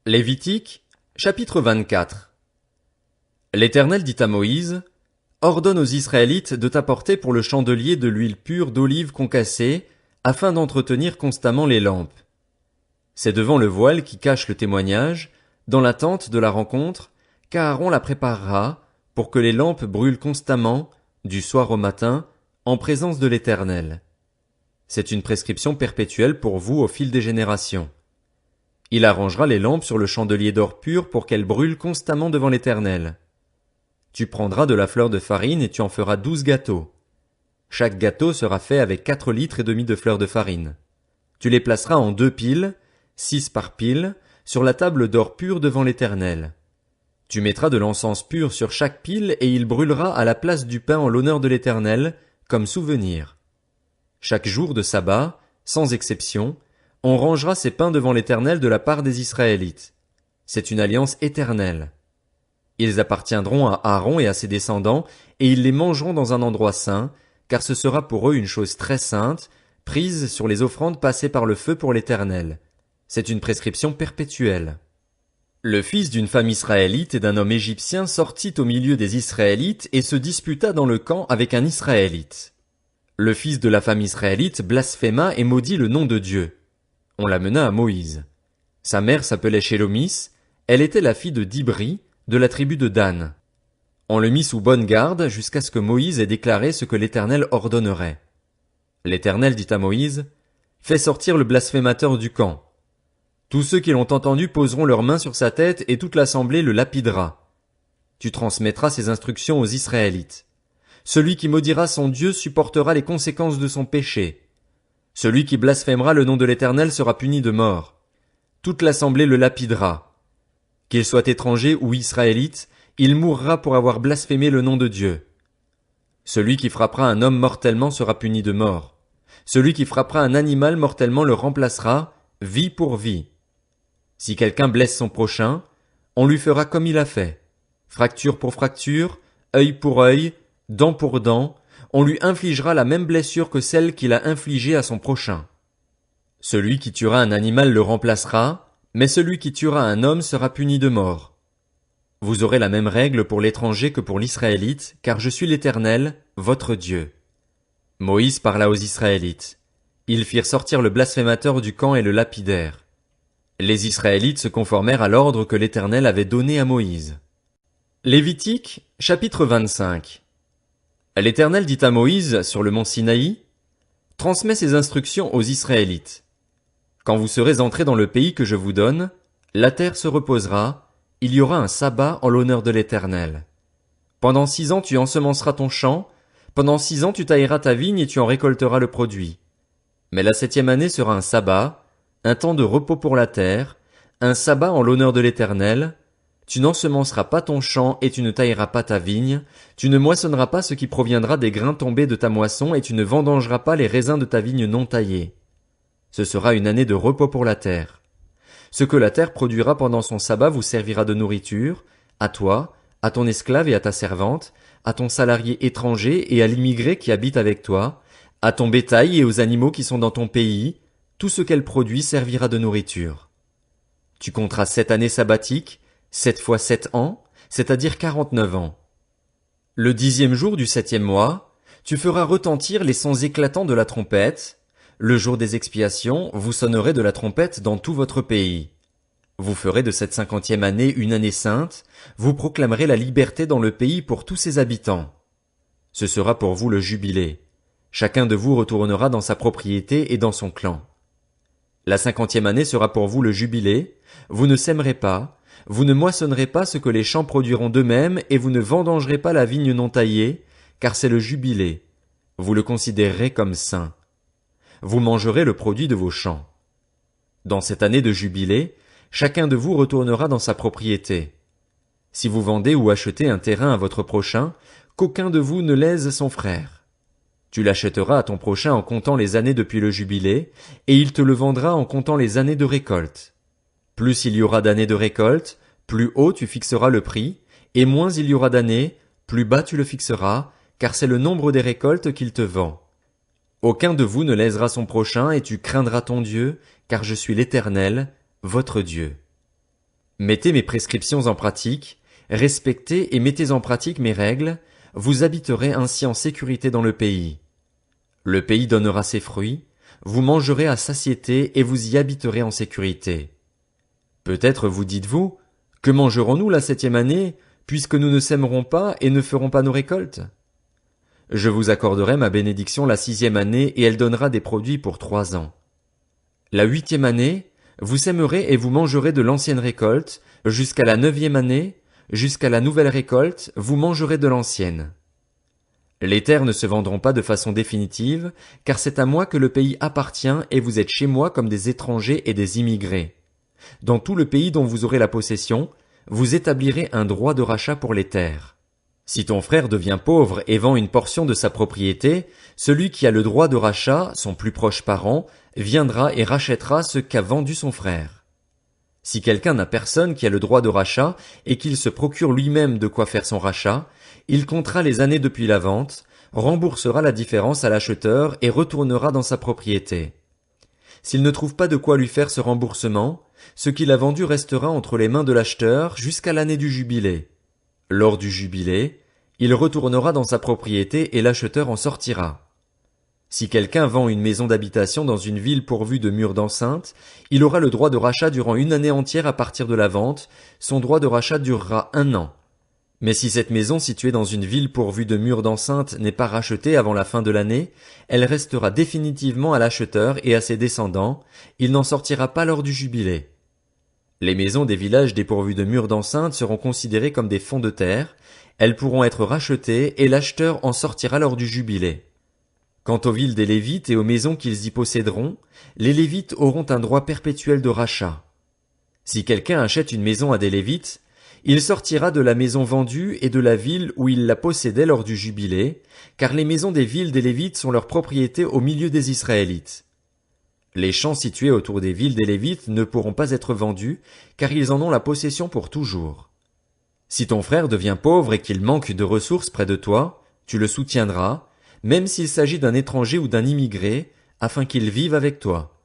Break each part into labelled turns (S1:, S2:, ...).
S1: Lévitique, chapitre 24. L'Éternel dit à Moïse, ordonne aux Israélites de t'apporter pour le chandelier de l'huile pure d'olive concassée, afin d'entretenir constamment les lampes. C'est devant le voile qui cache le témoignage, dans la tente de la rencontre, qu'Aaron la préparera, pour que les lampes brûlent constamment, du soir au matin, en présence de l'Éternel. C'est une prescription perpétuelle pour vous au fil des générations. Il arrangera les lampes sur le chandelier d'or pur pour qu'elles brûlent constamment devant l'Éternel. Tu prendras de la fleur de farine et tu en feras 12 gâteaux. Chaque gâteau sera fait avec 4 litres et demi de fleur de farine. Tu les placeras en 2 piles, 6 par pile, sur la table d'or pur devant l'Éternel. Tu mettras de l'encens pur sur chaque pile et il brûlera à la place du pain en l'honneur de l'Éternel, comme souvenir. Chaque jour de sabbat, sans exception, on rangera ces pains devant l'Éternel de la part des Israélites. C'est une alliance éternelle. Ils appartiendront à Aaron et à ses descendants, et ils les mangeront dans un endroit saint, car ce sera pour eux une chose très sainte, prise sur les offrandes passées par le feu pour l'Éternel. C'est une prescription perpétuelle. Le fils d'une femme israélite et d'un homme égyptien sortit au milieu des Israélites et se disputa dans le camp avec un Israélite. Le fils de la femme israélite blasphéma et maudit le nom de Dieu. On l'amena à Moïse. Sa mère s'appelait Shélomis, elle était la fille de Dibri, de la tribu de Dan. On le mit sous bonne garde jusqu'à ce que Moïse ait déclaré ce que l'Éternel ordonnerait. L'Éternel dit à Moïse, fais sortir le blasphémateur du camp. Tous ceux qui l'ont entendu poseront leurs mains sur sa tête et toute l'assemblée le lapidera. Tu transmettras ces instructions aux Israélites. Celui qui maudira son Dieu supportera les conséquences de son péché. Celui qui blasphémera le nom de l'Éternel sera puni de mort. Toute l'assemblée le lapidera. Qu'il soit étranger ou israélite, il mourra pour avoir blasphémé le nom de Dieu. Celui qui frappera un homme mortellement sera puni de mort. Celui qui frappera un animal mortellement le remplacera, vie pour vie. Si quelqu'un blesse son prochain, on lui fera comme il a fait. Fracture pour fracture, œil pour œil, dent pour dent, on lui infligera la même blessure que celle qu'il a infligée à son prochain. Celui qui tuera un animal le remplacera, mais celui qui tuera un homme sera puni de mort. Vous aurez la même règle pour l'étranger que pour l'Israélite, car je suis l'Éternel, votre Dieu. Moïse parla aux Israélites. Ils firent sortir le blasphémateur du camp et le lapidèrent. Les Israélites se conformèrent à l'ordre que l'Éternel avait donné à Moïse. Lévitique, chapitre 25. L'Éternel dit à Moïse sur le mont Sinaï, transmets ces instructions aux Israélites. Quand vous serez entrés dans le pays que je vous donne, la terre se reposera, il y aura un sabbat en l'honneur de l'Éternel. Pendant 6 ans tu ensemenceras ton champ, pendant 6 ans tu tailleras ta vigne et tu en récolteras le produit. Mais la 7e année sera un sabbat, un temps de repos pour la terre, un sabbat en l'honneur de l'Éternel. Tu n'ensemenceras pas ton champ et tu ne tailleras pas ta vigne, tu ne moissonneras pas ce qui proviendra des grains tombés de ta moisson et tu ne vendangeras pas les raisins de ta vigne non taillée. Ce sera une année de repos pour la terre. Ce que la terre produira pendant son sabbat vous servira de nourriture, à toi, à ton esclave et à ta servante, à ton salarié étranger et à l'immigré qui habite avec toi, à ton bétail et aux animaux qui sont dans ton pays, tout ce qu'elle produit servira de nourriture. Tu compteras 7 années sabbatiques, 7 fois 7 ans, c'est-à-dire 49 ans. Le 10e jour du 7e mois, tu feras retentir les sons éclatants de la trompette. Le jour des expiations, vous sonnerez de la trompette dans tout votre pays. Vous ferez de cette 50e année une année sainte, vous proclamerez la liberté dans le pays pour tous ses habitants. Ce sera pour vous le jubilé. Chacun de vous retournera dans sa propriété et dans son clan. La 50e année sera pour vous le jubilé, vous ne sèmerez pas, vous ne moissonnerez pas ce que les champs produiront d'eux-mêmes et vous ne vendangerez pas la vigne non taillée, car c'est le jubilé. Vous le considérerez comme saint. Vous mangerez le produit de vos champs. Dans cette année de jubilé, chacun de vous retournera dans sa propriété. Si vous vendez ou achetez un terrain à votre prochain, qu'aucun de vous ne lèse son frère. Tu l'achèteras à ton prochain en comptant les années depuis le jubilé, et il te le vendra en comptant les années de récolte. Plus il y aura d'années de récolte, plus haut tu fixeras le prix, et moins il y aura d'années, plus bas tu le fixeras, car c'est le nombre des récoltes qu'il te vend. Aucun de vous ne lèsera son prochain, et tu craindras ton Dieu, car je suis l'Éternel, votre Dieu. Mettez mes prescriptions en pratique, respectez et mettez en pratique mes règles, vous habiterez ainsi en sécurité dans le pays. Le pays donnera ses fruits, vous mangerez à satiété et vous y habiterez en sécurité. Peut-être vous dites-vous, que mangerons-nous la 7e année, puisque nous ne sèmerons pas et ne ferons pas nos récoltes? Je vous accorderai ma bénédiction la 6e année et elle donnera des produits pour 3 ans. La 8e année, vous sèmerez et vous mangerez de l'ancienne récolte, jusqu'à la 9e année, jusqu'à la nouvelle récolte, vous mangerez de l'ancienne. Les terres ne se vendront pas de façon définitive, car c'est à moi que le pays appartient et vous êtes chez moi comme des étrangers et des immigrés. Dans tout le pays dont vous aurez la possession, vous établirez un droit de rachat pour les terres. Si ton frère devient pauvre et vend une portion de sa propriété, celui qui a le droit de rachat, son plus proche parent, viendra et rachètera ce qu'a vendu son frère. Si quelqu'un n'a personne qui a le droit de rachat et qu'il se procure lui-même de quoi faire son rachat, il comptera les années depuis la vente, remboursera la différence à l'acheteur et retournera dans sa propriété. S'il ne trouve pas de quoi lui faire ce remboursement, ce qu'il a vendu restera entre les mains de l'acheteur jusqu'à l'année du jubilé. Lors du jubilé, il retournera dans sa propriété et l'acheteur en sortira. Si quelqu'un vend une maison d'habitation dans une ville pourvue de murs d'enceinte, il aura le droit de rachat durant une année entière à partir de la vente, son droit de rachat durera 1 an. Mais si cette maison située dans une ville pourvue de murs d'enceinte n'est pas rachetée avant la fin de l'année, elle restera définitivement à l'acheteur et à ses descendants, il n'en sortira pas lors du jubilé. Les maisons des villages dépourvus de murs d'enceinte seront considérées comme des fonds de terre, elles pourront être rachetées et l'acheteur en sortira lors du jubilé. Quant aux villes des Lévites et aux maisons qu'ils y posséderont, les Lévites auront un droit perpétuel de rachat. Si quelqu'un achète une maison à des Lévites, il sortira de la maison vendue et de la ville où il la possédait lors du jubilé, car les maisons des villes des Lévites sont leur propriété au milieu des Israélites. Les champs situés autour des villes des Lévites ne pourront pas être vendus, car ils en ont la possession pour toujours. Si ton frère devient pauvre et qu'il manque de ressources près de toi, tu le soutiendras, même s'il s'agit d'un étranger ou d'un immigré, afin qu'il vive avec toi.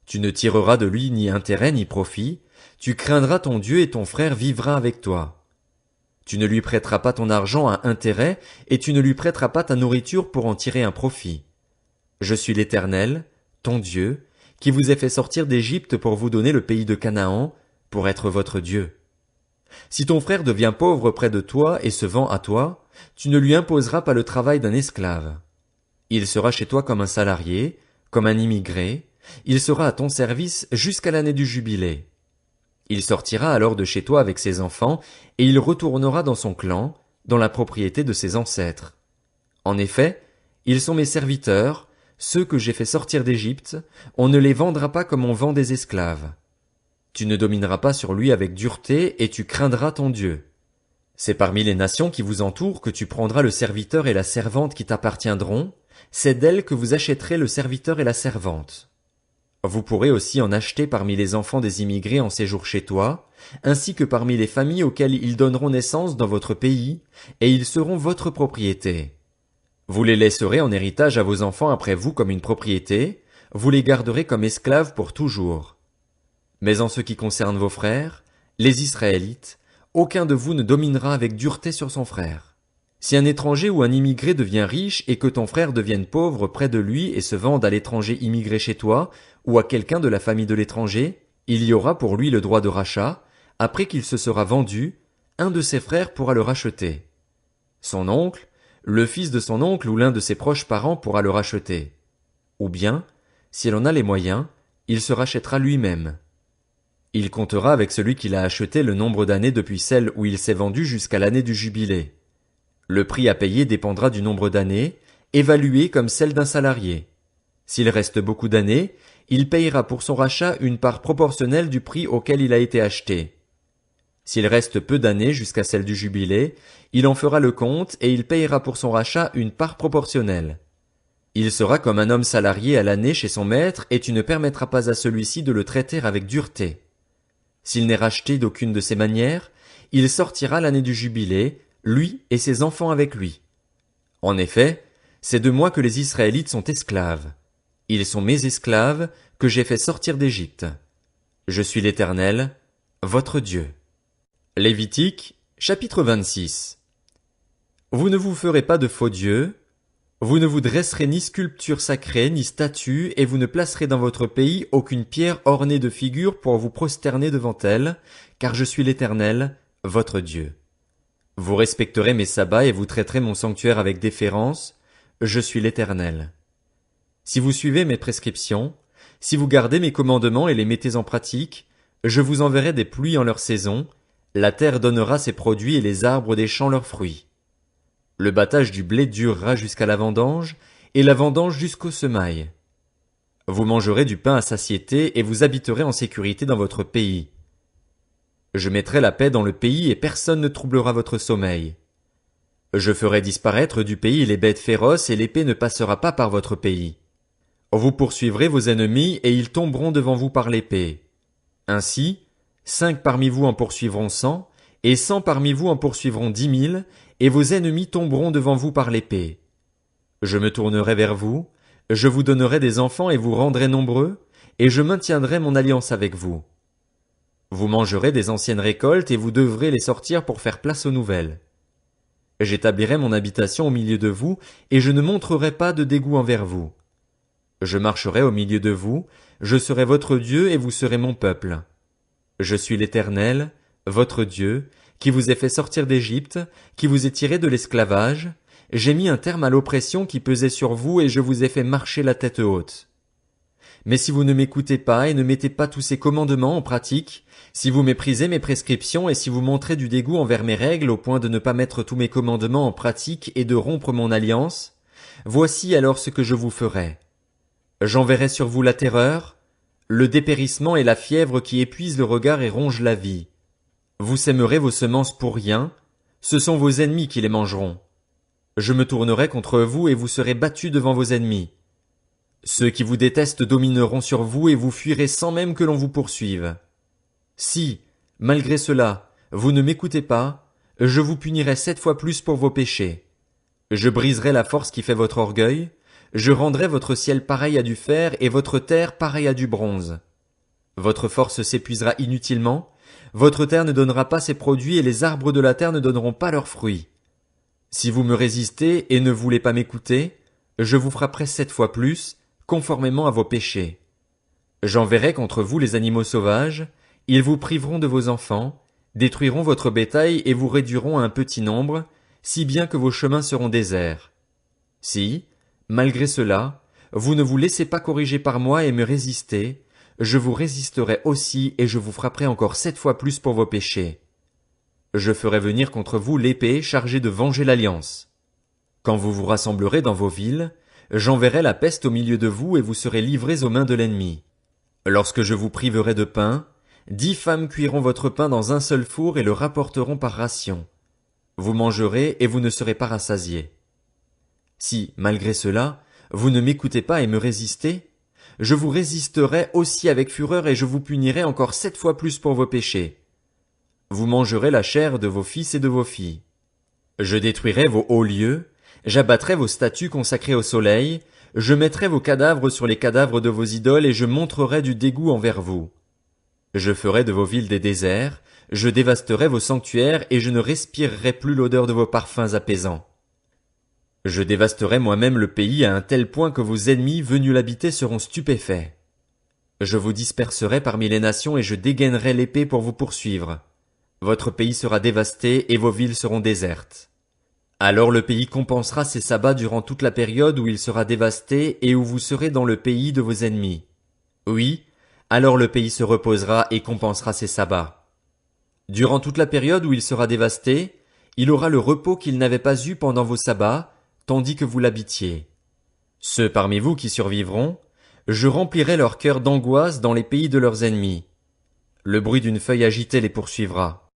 S1: Tu ne tireras de lui ni intérêt ni profit, tu craindras ton Dieu et ton frère vivra avec toi. Tu ne lui prêteras pas ton argent à intérêt et tu ne lui prêteras pas ta nourriture pour en tirer un profit. Je suis l'Éternel, ton Dieu, qui vous ai fait sortir d'Égypte pour vous donner le pays de Canaan, pour être votre Dieu. Si ton frère devient pauvre près de toi et se vend à toi, tu ne lui imposeras pas le travail d'un esclave. Il sera chez toi comme un salarié, comme un immigré, il sera à ton service jusqu'à l'année du jubilé. Il sortira alors de chez toi avec ses enfants, et il retournera dans son clan, dans la propriété de ses ancêtres. En effet, ils sont mes serviteurs, ceux que j'ai fait sortir d'Égypte, on ne les vendra pas comme on vend des esclaves. Tu ne domineras pas sur lui avec dureté, et tu craindras ton Dieu. C'est parmi les nations qui vous entourent que tu prendras le serviteur et la servante qui t'appartiendront, c'est d'elles que vous achèterez le serviteur et la servante. Vous pourrez aussi en acheter parmi les enfants des immigrés en séjour chez toi, ainsi que parmi les familles auxquelles ils donneront naissance dans votre pays, et ils seront votre propriété. Vous les laisserez en héritage à vos enfants après vous comme une propriété, vous les garderez comme esclaves pour toujours. Mais en ce qui concerne vos frères, les Israélites, aucun de vous ne dominera avec dureté sur son frère. Si un étranger ou un immigré devient riche et que ton frère devienne pauvre près de lui et se vende à l'étranger immigré chez toi, ou à quelqu'un de la famille de l'étranger, il y aura pour lui le droit de rachat, après qu'il se sera vendu, un de ses frères pourra le racheter. Son oncle, le fils de son oncle ou l'un de ses proches parents pourra le racheter. Ou bien, s'il en a les moyens, il se rachètera lui-même. Il comptera avec celui qui l'a acheté le nombre d'années depuis celle où il s'est vendu jusqu'à l'année du jubilé. Le prix à payer dépendra du nombre d'années, évalué comme celle d'un salarié. S'il reste beaucoup d'années, il payera pour son rachat une part proportionnelle du prix auquel il a été acheté. S'il reste peu d'années jusqu'à celle du jubilé, il en fera le compte et il payera pour son rachat une part proportionnelle. Il sera comme un homme salarié à l'année chez son maître et tu ne permettras pas à celui-ci de le traiter avec dureté. S'il n'est racheté d'aucune de ces manières, il sortira l'année du jubilé, lui et ses enfants avec lui. En effet, c'est de moi que les Israélites sont esclaves. Ils sont mes esclaves que j'ai fait sortir d'Égypte. Je suis l'Éternel, votre Dieu. Lévitique, chapitre 26. Vous ne vous ferez pas de faux dieux, vous ne vous dresserez ni sculpture sacrée, ni statue, et vous ne placerez dans votre pays aucune pierre ornée de figures pour vous prosterner devant elle, car je suis l'Éternel, votre Dieu. Vous respecterez mes sabbats et vous traiterez mon sanctuaire avec déférence, je suis l'Éternel. Si vous suivez mes prescriptions, si vous gardez mes commandements et les mettez en pratique, je vous enverrai des pluies en leur saison, la terre donnera ses produits et les arbres des champs leurs fruits. Le battage du blé durera jusqu'à la vendange, et la vendange jusqu'aux semailles. Vous mangerez du pain à satiété et vous habiterez en sécurité dans votre pays. Je mettrai la paix dans le pays et personne ne troublera votre sommeil. Je ferai disparaître du pays les bêtes féroces et l'épée ne passera pas par votre pays. Vous poursuivrez vos ennemis et ils tomberont devant vous par l'épée. Ainsi, 5 parmi vous en poursuivront 100, et 100 parmi vous en poursuivront 10 000, et vos ennemis tomberont devant vous par l'épée. Je me tournerai vers vous, je vous donnerai des enfants et vous rendrai nombreux, et je maintiendrai mon alliance avec vous. Vous mangerez des anciennes récoltes et vous devrez les sortir pour faire place aux nouvelles. J'établirai mon habitation au milieu de vous, et je ne montrerai pas de dégoût envers vous. Je marcherai au milieu de vous, je serai votre Dieu et vous serez mon peuple. Je suis l'Éternel, votre Dieu, qui vous ai fait sortir d'Égypte, qui vous ai tiré de l'esclavage. J'ai mis un terme à l'oppression qui pesait sur vous et je vous ai fait marcher la tête haute. Mais si vous ne m'écoutez pas et ne mettez pas tous ces commandements en pratique, si vous méprisez mes prescriptions et si vous montrez du dégoût envers mes règles au point de ne pas mettre tous mes commandements en pratique et de rompre mon alliance, voici alors ce que je vous ferai. J'enverrai sur vous la terreur, le dépérissement et la fièvre qui épuisent le regard et rongent la vie. Vous sèmerez vos semences pour rien, ce sont vos ennemis qui les mangeront. Je me tournerai contre vous et vous serez battus devant vos ennemis. Ceux qui vous détestent domineront sur vous et vous fuirez sans même que l'on vous poursuive. Si, malgré cela, vous ne m'écoutez pas, je vous punirai 7 fois plus pour vos péchés. Je briserai la force qui fait votre orgueil, je rendrai votre ciel pareil à du fer et votre terre pareille à du bronze. Votre force s'épuisera inutilement, votre terre ne donnera pas ses produits et les arbres de la terre ne donneront pas leurs fruits. Si vous me résistez et ne voulez pas m'écouter, je vous frapperai 7 fois plus, conformément à vos péchés. J'enverrai contre vous les animaux sauvages, ils vous priveront de vos enfants, détruiront votre bétail et vous réduiront à un petit nombre, si bien que vos chemins seront déserts. Si, malgré cela, vous ne vous laissez pas corriger par moi et me résistez, je vous résisterai aussi et je vous frapperai encore 7 fois plus pour vos péchés. Je ferai venir contre vous l'épée chargée de venger l'alliance. Quand vous vous rassemblerez dans vos villes, j'enverrai la peste au milieu de vous et vous serez livrés aux mains de l'ennemi. Lorsque je vous priverai de pain, 10 femmes cuiront votre pain dans un seul four et le rapporteront par ration. Vous mangerez et vous ne serez pas rassasiés. Si, malgré cela, vous ne m'écoutez pas et me résistez, je vous résisterai aussi avec fureur et je vous punirai encore 7 fois plus pour vos péchés. Vous mangerez la chair de vos fils et de vos filles. Je détruirai vos hauts lieux, j'abattrai vos statues consacrées au soleil, je mettrai vos cadavres sur les cadavres de vos idoles et je montrerai du dégoût envers vous. Je ferai de vos villes des déserts, je dévasterai vos sanctuaires et je ne respirerai plus l'odeur de vos parfums apaisants. Je dévasterai moi-même le pays à un tel point que vos ennemis venus l'habiter seront stupéfaits. Je vous disperserai parmi les nations et je dégainerai l'épée pour vous poursuivre. Votre pays sera dévasté et vos villes seront désertes. Alors le pays compensera ses sabbats durant toute la période où il sera dévasté et où vous serez dans le pays de vos ennemis. Oui, alors le pays se reposera et compensera ses sabbats. Durant toute la période où il sera dévasté, il aura le repos qu'il n'avait pas eu pendant vos sabbats, tandis que vous l'habitiez. Ceux parmi vous qui survivront, je remplirai leur cœur d'angoisse dans les pays de leurs ennemis. Le bruit d'une feuille agitée les poursuivra.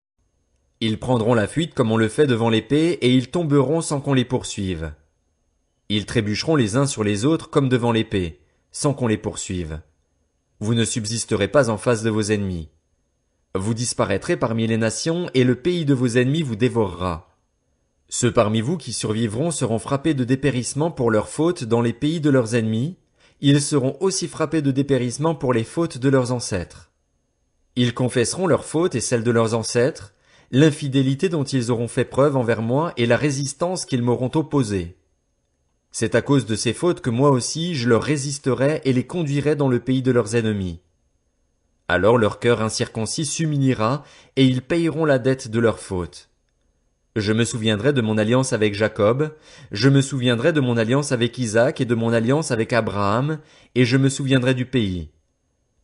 S1: Ils prendront la fuite comme on le fait devant l'épée et ils tomberont sans qu'on les poursuive. Ils trébucheront les uns sur les autres comme devant l'épée, sans qu'on les poursuive. Vous ne subsisterez pas en face de vos ennemis. Vous disparaîtrez parmi les nations et le pays de vos ennemis vous dévorera. Ceux parmi vous qui survivront seront frappés de dépérissement pour leurs fautes dans les pays de leurs ennemis, ils seront aussi frappés de dépérissement pour les fautes de leurs ancêtres. Ils confesseront leurs fautes et celles de leurs ancêtres, l'infidélité dont ils auront fait preuve envers moi et la résistance qu'ils m'auront opposée. C'est à cause de ces fautes que moi aussi je leur résisterai et les conduirai dans le pays de leurs ennemis. Alors leur cœur incirconcis s'humiliera, et ils payeront la dette de leurs fautes. Je me souviendrai de mon alliance avec Jacob, je me souviendrai de mon alliance avec Isaac et de mon alliance avec Abraham, et je me souviendrai du pays.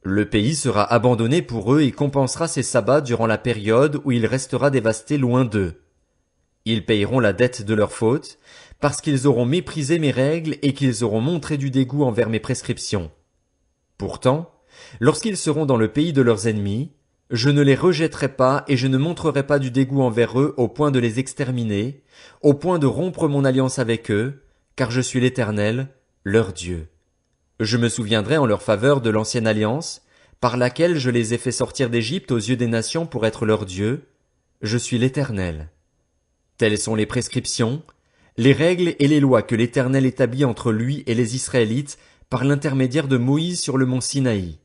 S1: Le pays sera abandonné pour eux et compensera ses sabbats durant la période où il restera dévasté loin d'eux. Ils payeront la dette de leurs fautes, parce qu'ils auront méprisé mes règles et qu'ils auront montré du dégoût envers mes prescriptions. Pourtant, lorsqu'ils seront dans le pays de leurs ennemis, je ne les rejetterai pas et je ne montrerai pas du dégoût envers eux au point de les exterminer, au point de rompre mon alliance avec eux, car je suis l'Éternel, leur Dieu. Je me souviendrai en leur faveur de l'ancienne alliance, par laquelle je les ai fait sortir d'Égypte aux yeux des nations pour être leur Dieu. Je suis l'Éternel. Telles sont les prescriptions, les règles et les lois que l'Éternel établit entre lui et les Israélites par l'intermédiaire de Moïse sur le mont Sinaï.